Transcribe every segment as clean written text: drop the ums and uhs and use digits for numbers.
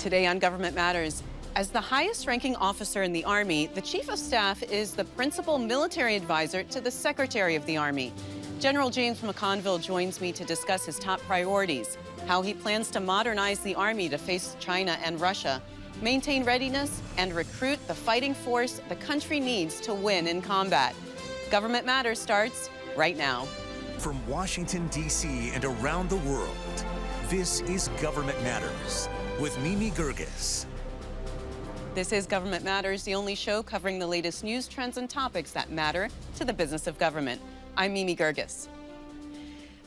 Today on Government Matters, as the highest-ranking officer in the Army, the Chief of Staff is the principal military advisor to the Secretary of the Army. General James McConville joins me to discuss his top priorities, how he plans to modernize the Army to face China and Russia, maintain readiness, and recruit the fighting force the country needs to win in combat. Government Matters starts right now. From Washington, D.C. and around the world, this is Government Matters with Mimi Geerges. This is Government Matters, the only show covering the latest news, trends, and topics that matter to the business of government. I'm Mimi Geerges.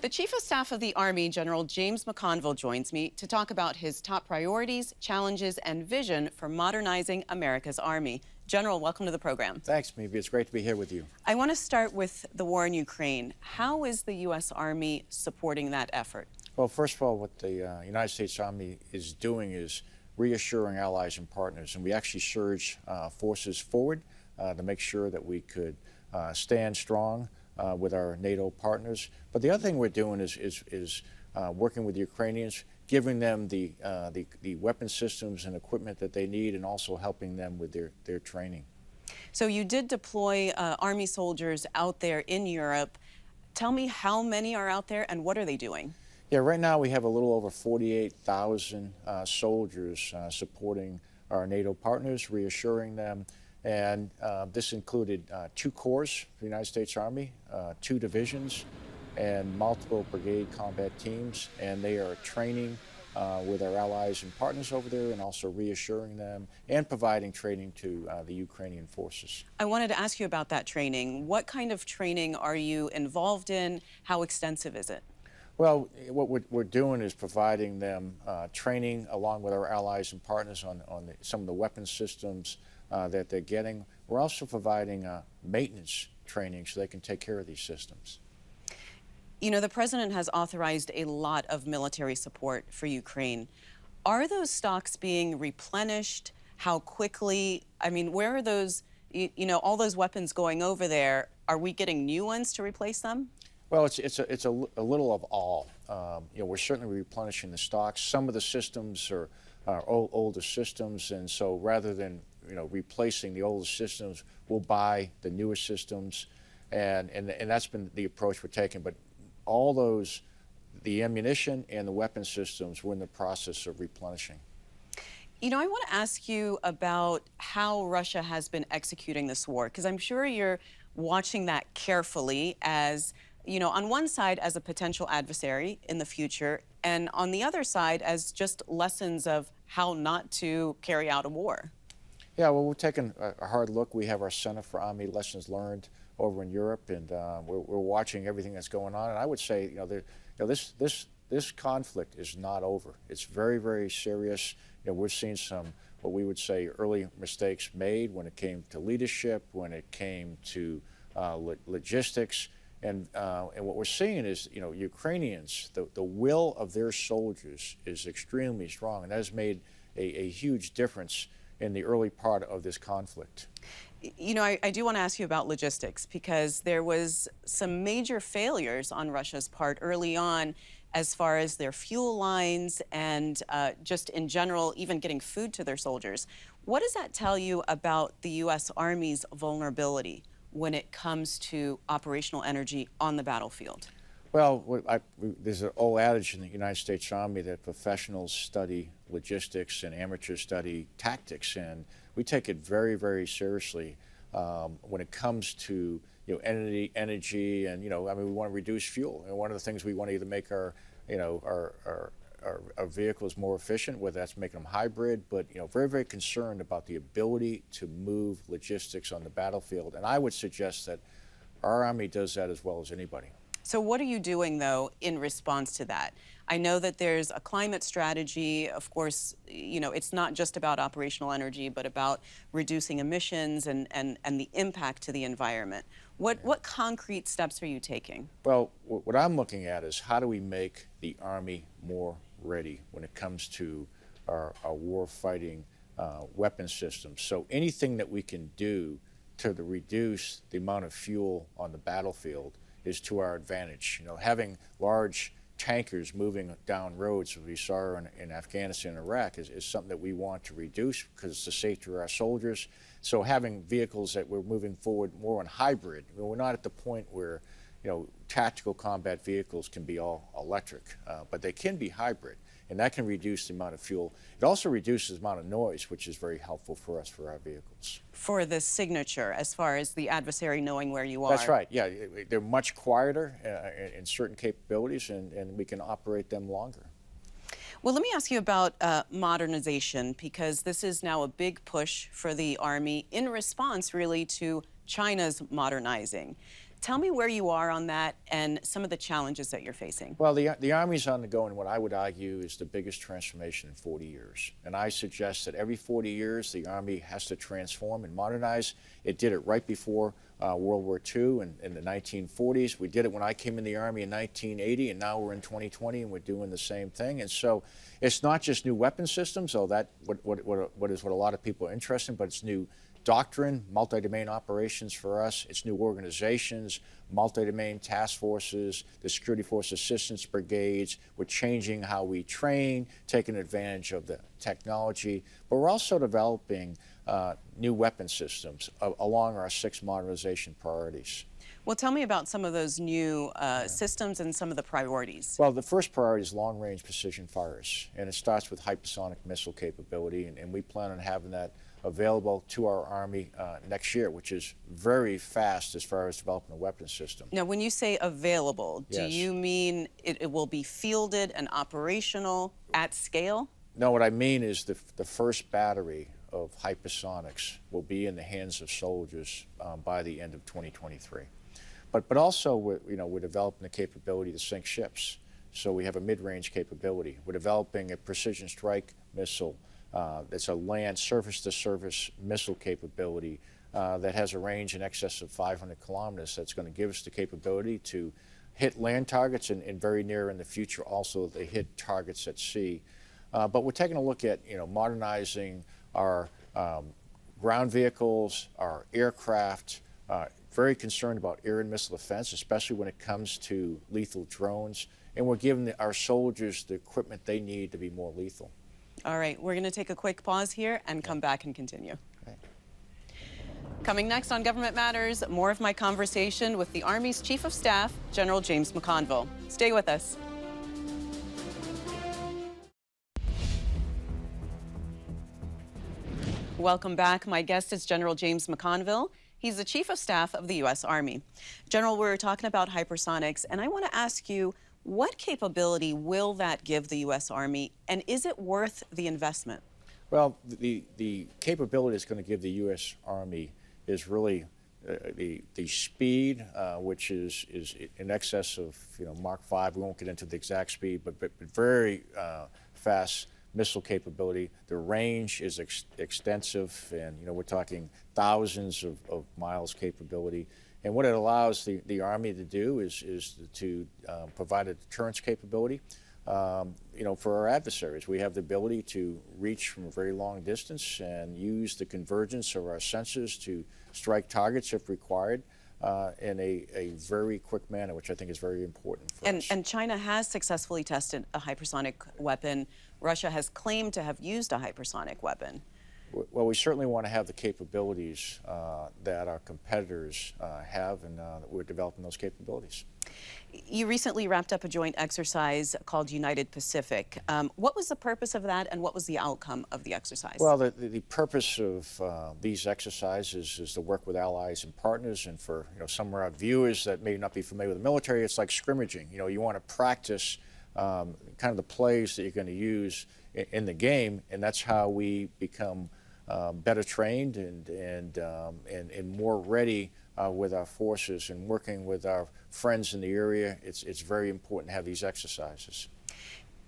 The Chief of Staff of the Army, General James McConville, joins me to talk about his top priorities, challenges, and vision for modernizing America's Army. General, welcome to the program. Thanks, Mimi. It's great to be here with you. I want to start with the war in Ukraine. How is the U.S. Army supporting that effort? Well, first of all, what the United States Army is doing is reassuring allies and partners, and we actually surged forces forward to make sure that we could stand strong with our NATO partners. But the other thing we're doing is working with the Ukrainians, giving them the weapon systems and equipment that they need, and also helping them with their training. So you did deploy Army soldiers out there in Europe. Tell me how many are out there and what are they doing? Yeah, right now we have a little over 48,000 soldiers supporting our NATO partners, reassuring them. And this included 2 corps for the United States Army, 2 divisions, and multiple brigade combat teams. And they are training with our allies and partners over there, and also reassuring them and providing training to the Ukrainian forces. I wanted to ask you about that training. What kind of training are you involved in? How extensive is it? Well, what we're doing is providing them training along with our allies and partners on some of the weapon systems that they're getting. We're also providing maintenance training so they can take care of these systems. You know, the President has authorized a lot of military support for Ukraine. Are those stocks being replenished? How quickly? I mean, where are those, you know, all those weapons going over there? Are we getting new ones to replace them? Well, it's a little of all. You know, we're certainly replenishing the stocks. Some of the systems are older systems, and so rather than replacing the older systems, we'll buy the newer systems, and that's been the approach we're taking. But all those, the ammunition and the weapon systems, we're in the process of replenishing. You know, I want to ask you about how Russia has been executing this war, because I'm sure you're watching that carefully as, you know, on one side as a potential adversary in the future, and on the other side as just lessons of how not to carry out a war. Yeah, well, we're taking a hard look. We have our Center for Army Lessons Learned over in Europe, and we're watching everything that's going on. And I would say, this conflict is not over. It's very, very serious. You know, we're seeing some, what we would say, early mistakes made when it came to leadership, when it came to logistics. And what we're seeing is, Ukrainians, the will of their soldiers is extremely strong, and that has made a huge difference in the early part of this conflict. You know, I do want to ask you about logistics, because there was some major failures on Russia's part early on as far as their fuel lines and just in general, even getting food to their soldiers. What does that tell you about the U.S. Army's vulnerability when it comes to operational energy on the battlefield? Well, there's an old adage in the United States Army that professionals study logistics and amateurs study tactics, and we take it very, very seriously when it comes to energy, and I mean, we want to reduce fuel. And one of the things we want to either make our vehicles more efficient, whether that's making them hybrid, but very, very concerned about the ability to move logistics on the battlefield. And I would suggest that our Army does that as well as anybody. So what are you doing, though, in response to that? I know that there's a climate strategy. Of course, it's not just about operational energy, but about reducing emissions and the impact to the environment. What concrete steps are you taking? Well, what I'm looking at is how do we make the Army more ready when it comes to our war-fighting weapon systems. So anything that we can do to reduce the amount of fuel on the battlefield is to our advantage. Having large tankers moving down roads, as we saw in Afghanistan and Iraq, is something that we want to reduce because it's the safety of our soldiers. So having vehicles that we're moving forward more on hybrid, we're not at the point where, you know, tactical combat vehicles can be all electric, but they can be hybrid, and that can reduce the amount of fuel. It also reduces the amount of noise, which is very helpful for us for our vehicles. For the signature, as far as the adversary knowing where you are. That's right, yeah. They're much quieter in certain capabilities, and we can operate them longer. Well, let me ask you about modernization, because this is now a big push for the Army in response, really, to China's modernizing. Tell me where you are on that and some of the challenges that you're facing. Well, the Army's undergoing what I would argue is the biggest transformation in 40 years. And I suggest that every 40 years the Army has to transform and modernize. It did it right before World War II in the 1940s. We did it when I came in the Army in 1980, and now we're in 2020 and we're doing the same thing. And so it's not just new weapon systems, though that is what a lot of people are interested in, but it's new doctrine, multi-domain operations for us. It's new organizations, multi-domain task forces, the security force assistance brigades. We're changing how we train, taking advantage of the technology, but we're also developing new weapon systems along our 6 modernization priorities. Well, tell me about some of those new systems and some of the priorities. Well, the first priority is long-range precision fires, and it starts with hypersonic missile capability, and we plan on having that available to our Army next year, which is very fast as far as developing a weapons system. Now, when you say available, Yes. do you mean it will be fielded and operational at scale? No, what I mean is the first battery of hypersonics will be in the hands of soldiers by the end of 2023. But also, we're developing the capability to sink ships. So we have a mid-range capability. We're developing a precision strike missile that's a land surface-to-surface missile capability that has a range in excess of 500 kilometers. That's going to give us the capability to hit land targets and very near in the future also to hit targets at sea. But we're taking a look at modernizing our ground vehicles, our aircraft. Very concerned about air and missile defense, especially when it comes to lethal drones. And we're giving our soldiers the equipment they need to be more lethal. All right, we're going to take a quick pause here and come back and continue. Okay. Coming next on Government Matters, more of my conversation with the Army's Chief of Staff, General James McConville. Stay with us. Welcome back. My guest is General James McConville. He's the Chief of Staff of the U.S. Army. General, we're talking about hypersonics, and I want to ask you, what capability will that give the U.S. Army, and is it worth the investment? Well, the capability it's going to give the U.S. Army is really the speed, which is in excess of Mach 5. We won't get into the exact speed, but very fast missile capability. The range is extensive, and we're talking thousands of miles capability. And what it allows the Army to do is to provide a deterrence capability. For our adversaries, we have the ability to reach from a very long distance and use the convergence of our sensors to strike targets if required in a very quick manner, which I think is very important for us. And China has successfully tested a hypersonic weapon. Russia has claimed to have used a hypersonic weapon. Well, we certainly want to have the capabilities that our competitors have, and we're developing those capabilities. You recently wrapped up a joint exercise called INDO-PACIFIC. What was the purpose of that, and what was the outcome of the exercise? Well, the purpose of these exercises is to work with allies and partners, and for some of our viewers that may not be familiar with the military, it's like scrimmaging. You want to practice kind of the plays that you're going to use in the game, and that's how we become better trained and more ready with our forces and working with our friends in the area. It's very important to have these exercises.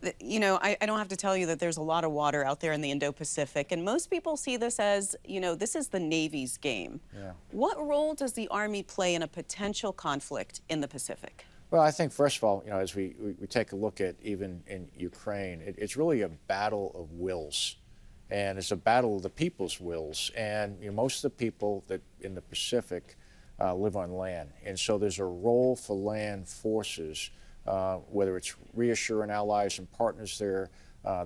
I don't have to tell you that there's a lot of water out there in the Indo-Pacific, and most people see this as, this is the Navy's game. Yeah. What role does the Army play in a potential conflict in the Pacific? Well, I think, first of all, as we take a look at even in Ukraine, it's really a battle of wills. And it's a battle of the people's wills. And most of the people that in the Pacific live on land. And so there's a role for land forces whether it's reassuring allies and partners there.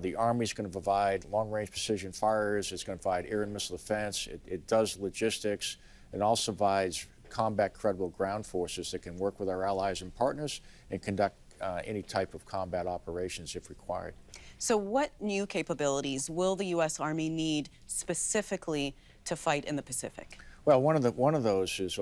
The Army is going to provide long-range precision fires. It's going to provide air and missile defense. It does logistics. It also provides combat credible ground forces that can work with our allies and partners and conduct any type of combat operations if required. So what new capabilities will the U.S. Army need specifically to fight in the Pacific? Well, one of those is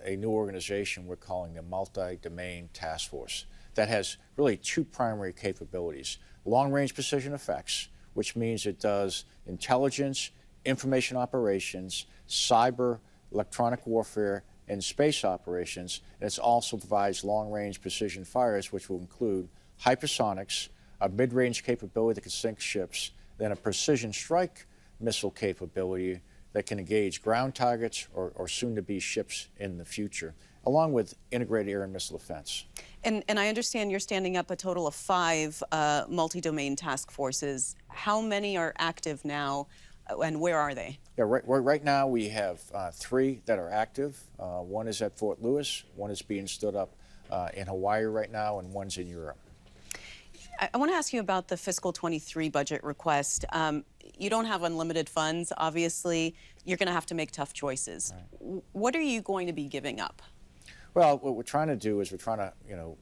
a new organization we're calling the Multi-Domain Task Force that has really two primary capabilities. Long-range precision effects, which means it does intelligence, information operations, cyber, electronic warfare, and space operations. And it also provides long-range precision fires, which will include hypersonics, a mid-range capability that can sink ships, then a precision strike missile capability that can engage ground targets or soon-to-be ships in the future, along with integrated air and missile defense. And I understand you're standing up a total of 5 multi-domain task forces. How many are active now, and where are they? Yeah, right now we have 3 that are active. One is at Fort Lewis, one is being stood up in Hawaii right now, and one's in Europe. I want to ask you about the fiscal 23 budget request. You don't have unlimited funds, obviously. You're going to have to make tough choices. Right. What are you going to be giving up? Well, what we're trying to do is we're trying to,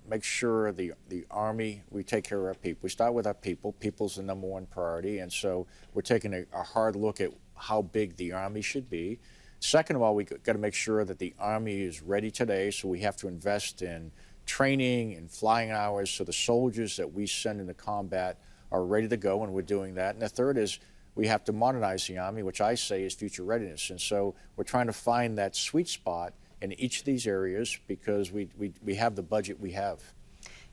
make sure the Army, we take care of our people. We start with our people. People's the #1 priority, and so we're taking a hard look at how big the Army should be. Second of all, we got to make sure that the Army is ready today, so we have to invest in training and flying hours so the soldiers that we send into combat are ready to go, and we're doing that. And the third is we have to modernize the Army, which I say is future readiness. And so we're trying to find that sweet spot in each of these areas because we have the budget we have.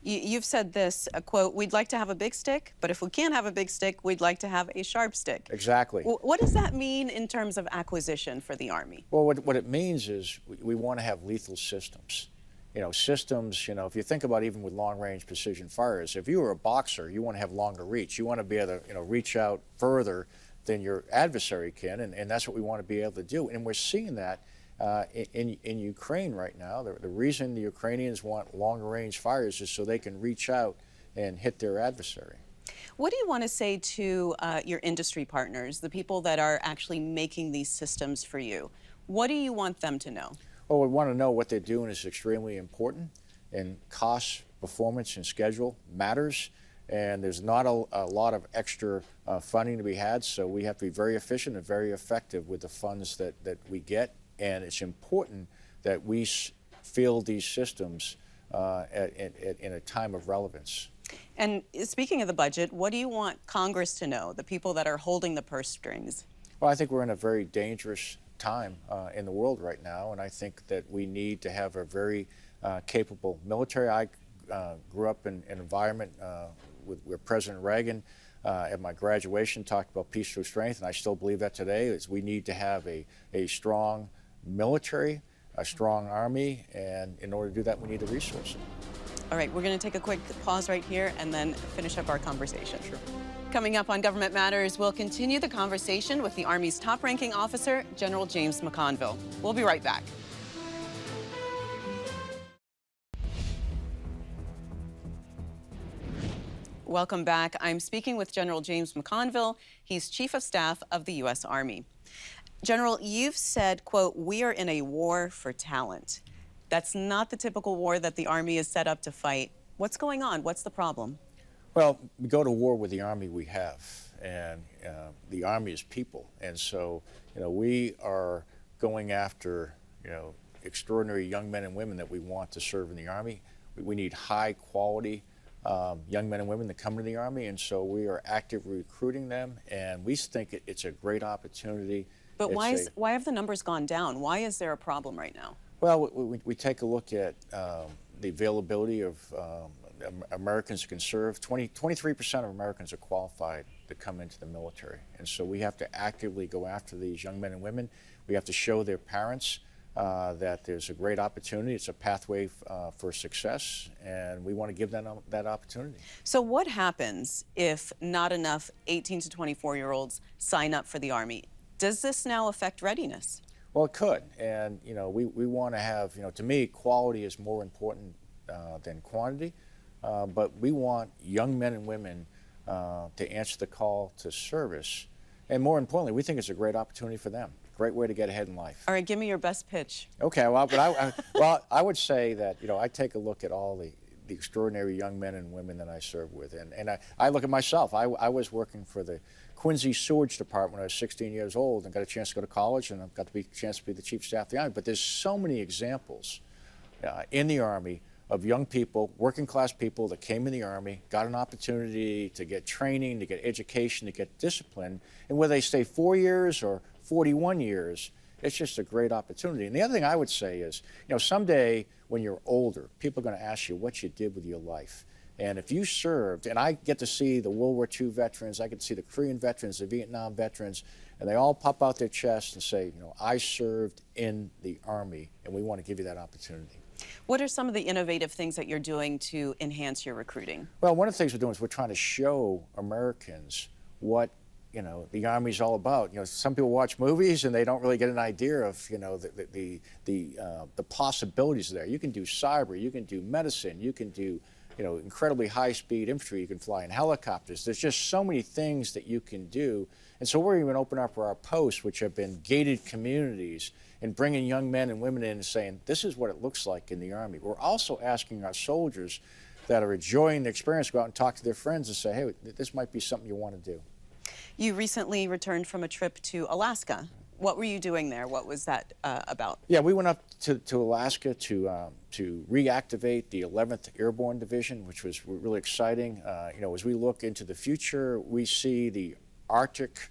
You've said this, quote, we'd like to have a big stick, but if we can't have a big stick, we'd like to have a sharp stick. Exactly. What does that mean in terms of acquisition for the Army? Well, what it means is we want to have lethal systems. Systems, if you think about even with long-range precision fires, if you were a boxer, you want to have longer reach. You want to be able to, reach out further than your adversary can, and that's what we want to be able to do. And we're seeing that in Ukraine right now. The reason the Ukrainians want longer-range fires is so they can reach out and hit their adversary. What do you want to say to your industry partners, the people that are actually making these systems for you? What do you want them to know? Well, we want to know what they're doing is extremely important, and cost, performance, and schedule matters. And there's not a lot of extra funding to be had, so we have to be very efficient and very effective with the funds that we get. And it's important that we field these systems in a time of relevance. And speaking of the budget, what do you want Congress to know, the people that are holding the purse strings? Well, I think we're in a very dangerous time in the world right now, and I think that we need to have a very capable military. I grew up in an environment where President Reagan at my graduation talked about peace through strength, and I still believe that today. Is we need to have a strong military, a strong Army, and in order to do that, we need the resources. All right, we're going to take a quick pause right here and then finish up our conversation. Sure. Coming up on Government Matters, we'll continue the conversation with the Army's top-ranking officer, General James McConville. We'll be right back. Welcome back. I'm speaking with General James McConville. He's Chief of Staff of the U.S. Army. General, you've said, quote, we are in a war for talent. That's not the typical war that the Army is set up to fight. What's going on? What's the problem? Well, we go to war with the Army we have, and the Army is people. And so, we are going after, extraordinary young men and women that we want to serve in the Army. We need high-quality young men and women that come to the Army, and so we are actively recruiting them, and we think it's a great opportunity. But why have the numbers gone down? Why is there a problem right now? Well, we take a look at the availability of Americans who can serve. 23% of Americans are qualified to come into the military. And so we have to actively go after these young men and women. We have to show their parents that there's a great opportunity. It's a pathway for success, and we want to give them that opportunity. So what happens if not enough 18 to 24-year-olds sign up for the Army? Does this now affect readiness? Well, it could. And, we want to have, to me, quality is more important than quantity. but we want young men and women to answer the call to service. And more importantly, we think it's a great opportunity for them. Great way to get ahead in life. All right, give me your best pitch. Okay, well, but I would say that, you know, I take a look at all the extraordinary young men and women that I serve with. And I look at myself. I was working for the Quincy Sewage Department when I was 16 years old and got a chance to go to college, and I've got a chance to be the Chief of Staff of the Army. But there's so many examples in the Army of young people, working class people that came in the Army, got an opportunity to get training, to get education, to get discipline, and whether they stay 4 years or 41 years, it's just a great opportunity. And the other thing I would say is, you know, someday when you're older, people are going to ask you what you did with your life. And if you served, and I get to see the World War II veterans, I get to see the Korean veterans, the Vietnam veterans, and they all pop out their chests and say, you know, I served in the Army, and we want to give you that opportunity. What are some of the innovative things that you're doing to enhance your recruiting? Well, one of the things we're doing is we're trying to show Americans what, you know, the Army's all about. You know, some people watch movies and they don't really get an idea of, you know, the possibilities there. You can do cyber, you can do medicine, you can do, you know, incredibly high-speed infantry. You can fly in helicopters. There's just so many things that you can do. And so we're even opening up our posts, which have been gated communities, and bringing young men and women in and saying, this is what it looks like in the Army. We're also asking our soldiers that are enjoying the experience go out and talk to their friends and say, hey, this might be something you want to do. You recently returned from a trip to Alaska. What were you doing there? What was that about? Yeah, we went up to Alaska to reactivate the 11th Airborne Division, which was really exciting. You know, as we look into the future, we see the Arctic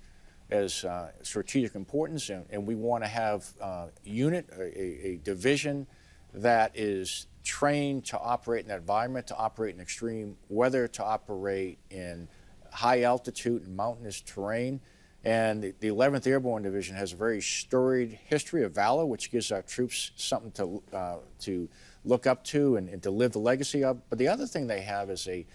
as strategic importance, and we want to have a unit, a division that is trained to operate in that environment, to operate in extreme weather, to operate in high altitude and mountainous terrain. And the 11th Airborne Division has a very storied history of valor, which gives our troops something to look up to and to live the legacy of. But the other thing they have is a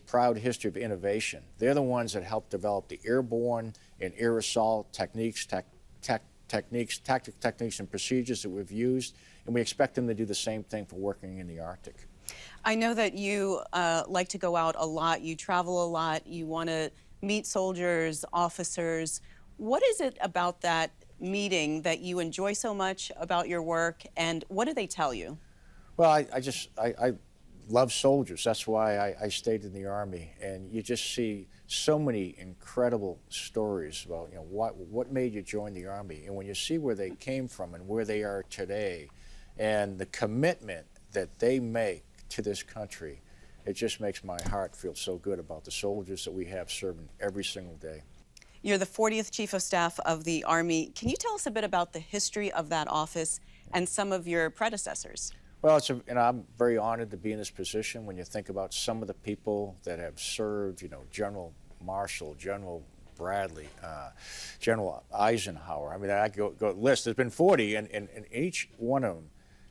proud history of innovation. They're the ones that helped develop the airborne and air assault techniques, tactics, techniques, and procedures that we've used, and we expect them to do the same thing for working in the Arctic. I know that you like to go out a lot, you travel a lot, you want to meet soldiers, officers. What is it about that meeting that you enjoy so much about your work, and what do they tell you? Well, I love soldiers. That's why I stayed in the Army, and you just see so many incredible stories about, you know, what made you join the Army, and when you see where they came from and where they are today, and the commitment that they make to this country, it just makes my heart feel so good about the soldiers that we have serving every single day. You're the 40th Chief of Staff of the Army. Can you tell us a bit about the history of that office and some of your predecessors? Well, and I'm very honored to be in this position. When you think about some of the people that have served, you know, General Marshall, General Bradley, General Eisenhower. I mean, I go list. There's been 40, and each one of them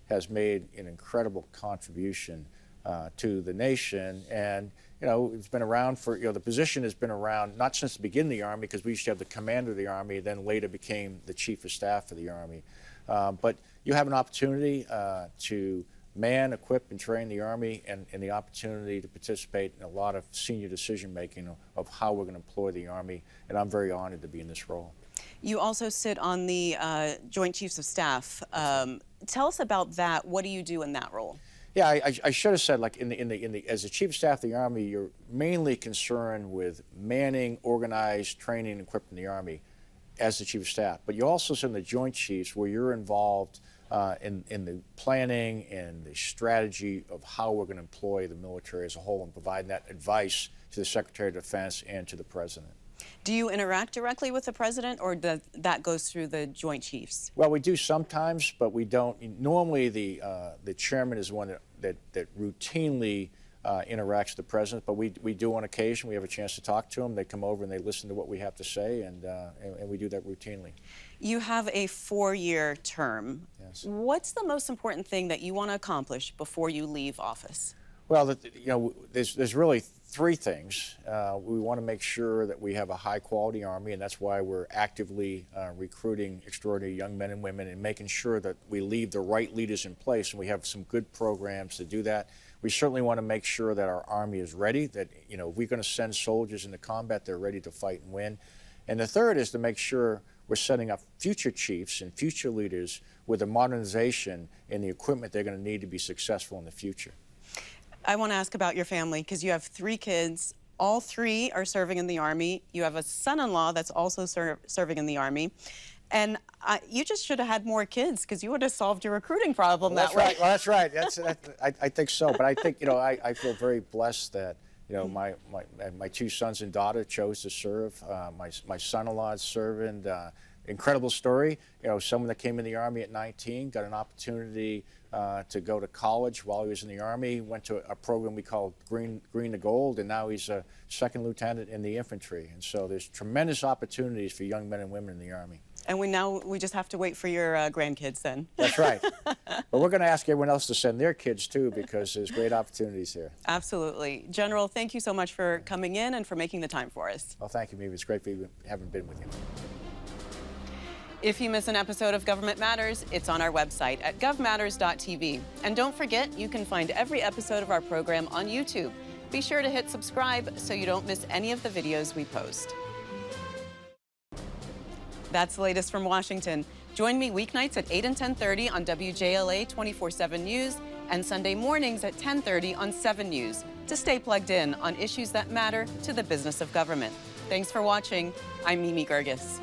has made an incredible contribution to the nation. And, you know, it's been around for, you know, the position has been around not since the beginning of the Army, because we used to have the commander of the Army, then later became the Chief of Staff of the Army. But you have an opportunity to man, equip, and train the Army, and the opportunity to participate in a lot of senior decision-making of how we're going to employ the Army, and I'm very honored to be in this role. You also sit on the Joint Chiefs of Staff. Tell us about that. What do you do in that role? Yeah, I should have said, like, as the Chief of Staff of the Army, you're mainly concerned with manning, organized, training, and equipping the Army as the Chief of Staff. But you also sit in the Joint Chiefs, where you're involved in the planning and the strategy of how we're going to employ the military as a whole, and provide that advice to the Secretary of Defense and to the President. Do you interact directly with the President, or that goes through the Joint Chiefs? Well, we do sometimes, but we don't. Normally, the Chairman is the one that routinely interacts with the President, but we do on occasion. We have a chance to talk to them. They come over and they listen to what we have to say, and we do that routinely. You have a 4-year term. Yes. What's the most important thing that you want to accomplish before you leave office? Well, you know, there's really 3 things. We want to make sure that we have a high-quality Army, and that's why we're actively recruiting extraordinary young men and women, and making sure that we leave the right leaders in place, and we have some good programs to do that. We certainly want to make sure that our Army is ready, that, you know, if we're going to send soldiers into combat, they're ready to fight and win. And the third is to make sure we're setting up future chiefs and future leaders with the modernization and the equipment they're going to need to be successful in the future. I want to ask about your family, because you have 3 kids. All 3 are serving in the Army. You have a son-in-law that's also serving in the Army. And you just should have had more kids, because you would have solved your recruiting problem that way. Right. Well, that's right. I think so. But I think, you know, I feel very blessed that, you know, my 2 sons and daughter chose to serve. My son-in-law is serving. Incredible story. You know, someone that came in the Army at 19, got an opportunity to go to college while he was in the Army, went to a program we call Green to Gold, and now he's a 2nd lieutenant in the infantry. And so there's tremendous opportunities for young men and women in the Army. And we just have to wait for your grandkids then. That's right. But we're going to ask everyone else to send their kids too, because there's great opportunities here. Absolutely. General, thank you so much for coming in and for making the time for us. Well, thank you, Mimi. It's great having been with you. If you miss an episode of Government Matters, it's on our website at govmatters.tv. And don't forget, you can find every episode of our program on YouTube. Be sure to hit subscribe so you don't miss any of the videos we post. That's the latest from Washington. Join me weeknights at 8 and 10:30 on WJLA 24/7 News and Sunday mornings at 10:30 on 7 News to stay plugged in on issues that matter to the business of government. Thanks for watching. I'm Mimi Geerges.